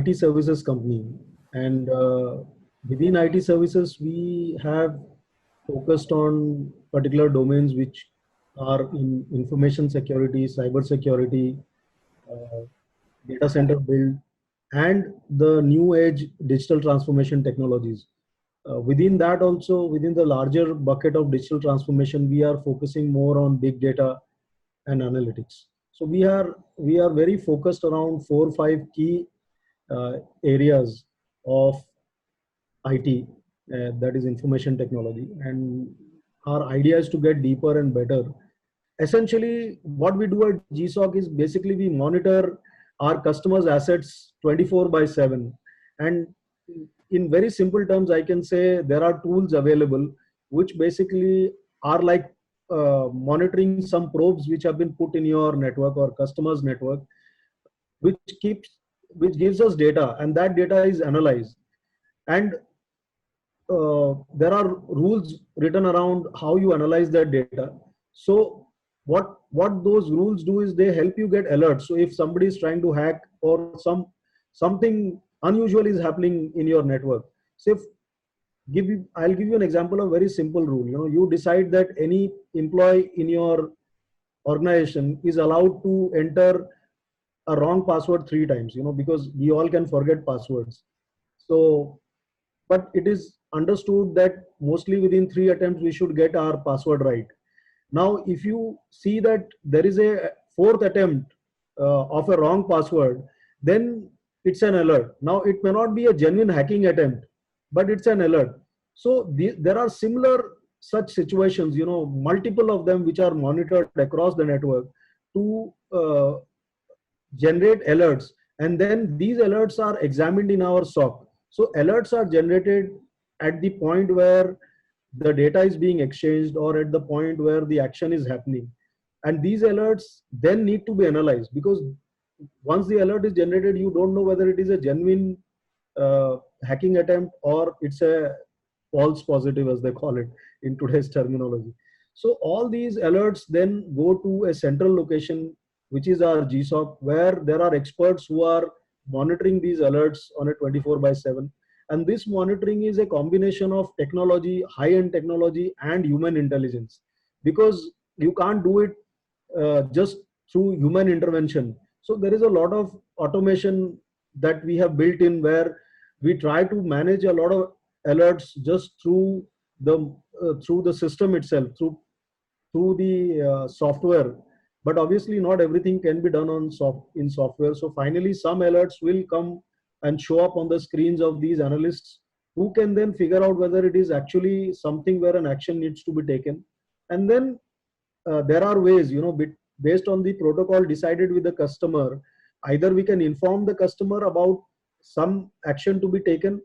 IT services company, and within IT services, we have focused on particular domains which are in information security, cyber security, uh, data center build, and the new age digital transformation technologies. Within that also, within the larger bucket of digital transformation, we are focusing more on big data and analytics. So we are very focused around 4 or 5 key areas of IT, that is information technology, and our idea is to get deeper and better. Essentially, what we do at GSOC is basically we monitor our customers' assets 24 by 7. And in very simple terms, I can say there are tools available which basically are like monitoring some probes which have been put in your network or customers' network, which keeps which gives us data, and that data is analyzed. And there are rules written around how you analyze that data. So what those rules do is they help you get alerts. So if somebody is trying to hack or something unusual is happening in your network, so if I'll give you an example of very simple rule. You decide that any employee in your organization is allowed to enter a wrong password 3 times, because we all can forget passwords. So but it is understood that mostly within 3 attempts we should get our password right. Now if you see that there is a fourth attempt of a wrong password, then it's an alert. Now it may not be a genuine hacking attempt, but it's an alert. So there are similar such situations, multiple of them, which are monitored across the network to generate alerts, and then these alerts are examined in our SOC. So alerts are generated at the point where the data is being exchanged or at the point where the action is happening. And these alerts then need to be analyzed, because once the alert is generated, you don't know whether it is a genuine hacking attempt or it's a false positive, as they call it in today's terminology. So all these alerts then go to a central location, which is our GSOC, where there are experts who are monitoring these alerts on a 24 by 7. And this monitoring is a combination of technology, high-end technology, and human intelligence, because you can't do it just through human intervention. So there is a lot of automation that we have built in, where we try to manage a lot of alerts just through the system itself, through the software. But obviously not everything can be done in software. So finally some alerts will come and show up on the screens of these analysts, who can then figure out whether it is actually something where an action needs to be taken. And then there are ways, based on the protocol decided with the customer, either we can inform the customer about some action to be taken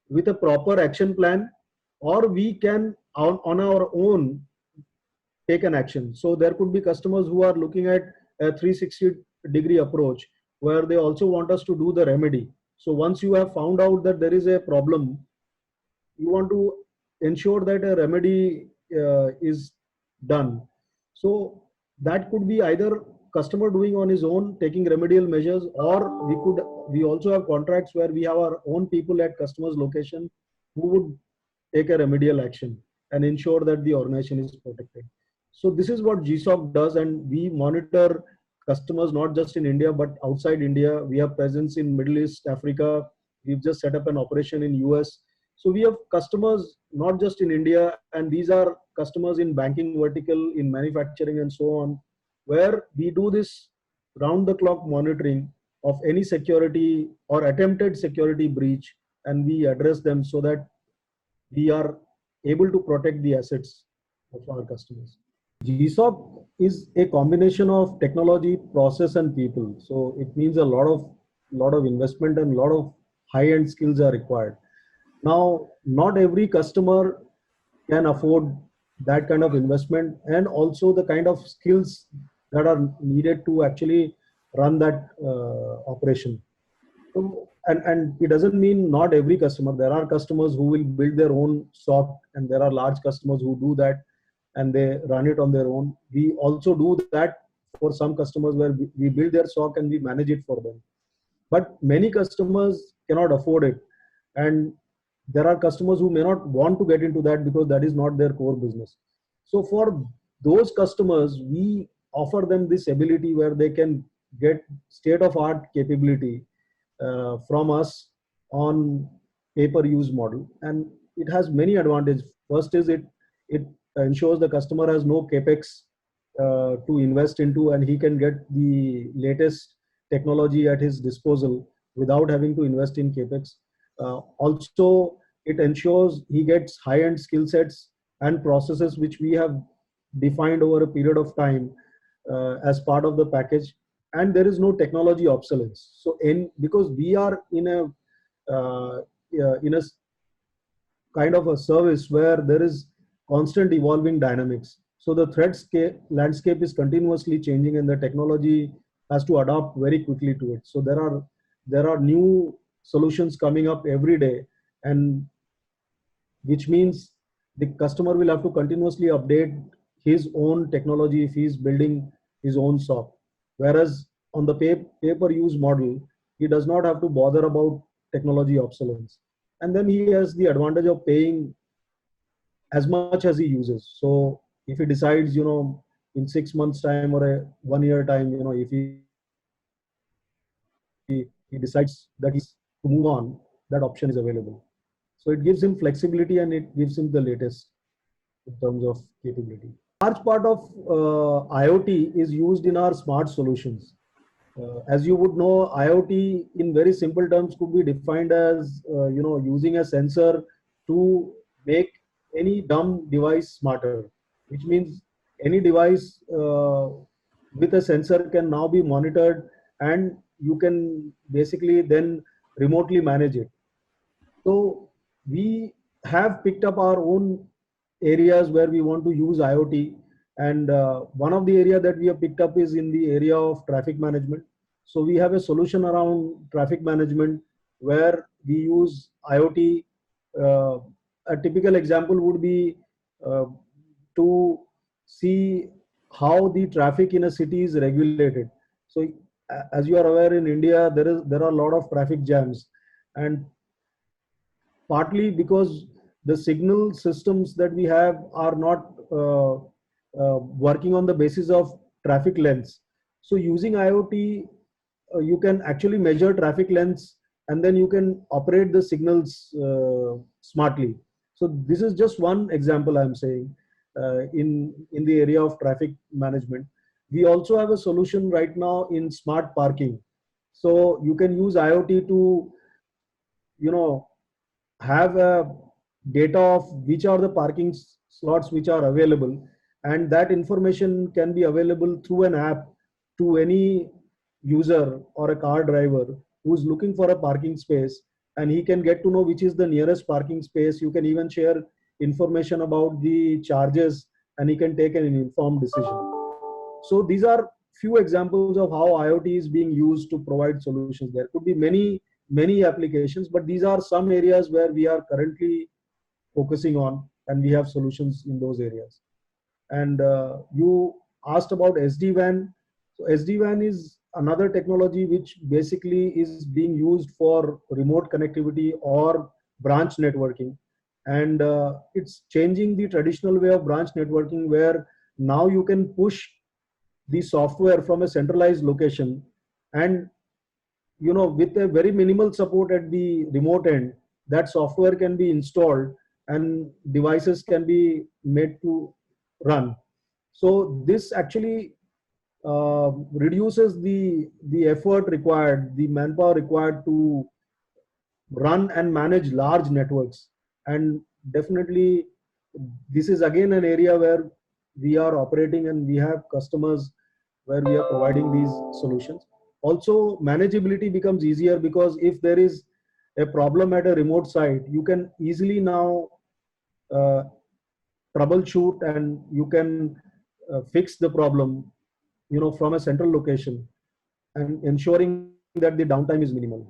with a proper action plan, or we can on our own take an action. So there could be customers who are looking at a 360-degree approach, where they also want us to do the remedy. So once you have found out that there is a problem, you want to ensure that a remedy is done. So that could be either customer doing on his own, taking remedial measures, or we also have contracts where we have our own people at customer's location who would take a remedial action and ensure that the organization is protected. So this is what GSOC does, and we monitor customers not just in India but outside India. We have presence in Middle East, Africa. We've just set up an operation in US. So we have customers not just in India, and these are customers in banking vertical, in manufacturing, and so on, where we do this round the clock monitoring of any security or attempted security breach, and we address them so that we are able to protect the assets of our customers. GSOC is a combination of technology, process, and people. So it means a lot of investment and a lot of high-end skills are required. Now, not every customer can afford that kind of investment, and also the kind of skills that are needed to actually run that operation. So, and it doesn't mean not every customer. There are customers who will build their own SOC, and there are large customers who do that and they run it on their own. We also do that for some customers, where we build their SOC and we manage it for them. but many customers cannot afford it, and there are customers who may not want to get into that because that is not their core business. So for those customers, we offer them this ability where they can get state of art capability from us on pay per use model, and it has many advantages. First is it ensures the customer has no capex to invest into, and he can get the latest technology at his disposal without having to invest in capex. Also, it ensures he gets high-end skill sets and processes which we have defined over a period of time as part of the package, and there is no technology obsolescence. So, in because we are in a kind of a service where there is constant evolving dynamics. So the landscape is continuously changing, and the technology has to adapt very quickly to it. So there are new solutions coming up every day, and which means the customer will have to continuously update his own technology if he's building his own SOC. Whereas on the pay-per-use model, he does not have to bother about technology obsolescence. And then he has the advantage of paying as much as he uses. So if he decides, in 6 months' time or a 1 year time, if he decides that he's to move on, that option is available. So it gives him flexibility and it gives him the latest in terms of capability. Large part of IoT is used in our smart solutions. As you would know, IoT in very simple terms could be defined as using a sensor to make any dumb device smarter, which means any device with a sensor can now be monitored, and you can basically then remotely manage it. So we have picked up our own areas where we want to use IoT, and one of the area that we have picked up is in the area of traffic management. So we have a solution around traffic management where we use IoT. Uh, a typical example would be uh, to see how the traffic in a city is regulated. So as you are aware, in India there are a lot of traffic jams, and partly because the signal systems that we have are not working on the basis of traffic lengths. So using IoT, you can actually measure traffic lengths, and then you can operate the signals smartly. So this is just one example I'm saying in the area of traffic management. We also have a solution right now in smart parking. So you can use IoT to you know have a data of which are the parking slots which are available, and that information can be available through an app to any user or a car driver who's looking for a parking space, and he can get to know which is the nearest parking space. You can even share information about the charges, and he can take an informed decision. So these are few examples of how IoT is being used to provide solutions. There could be many applications, but these are some areas where we are currently focusing on, and we have solutions in those areas. And you asked about SD-WAN. So SD-WAN is another technology which basically is being used for remote connectivity or branch networking. And it's changing the traditional way of branch networking, where now you can push the software from a centralized location, and with a very minimal support at the remote end, that software can be installed and devices can be made to run. So this actually reduces the effort required, the manpower required to run and manage large networks. And definitely this is again an area where we are operating, and we have customers where we are providing these solutions. Also, manageability becomes easier because if there is a problem at a remote site, you can easily now uh, troubleshoot, and you can fix the problem from a central location, and ensuring that the downtime is minimal.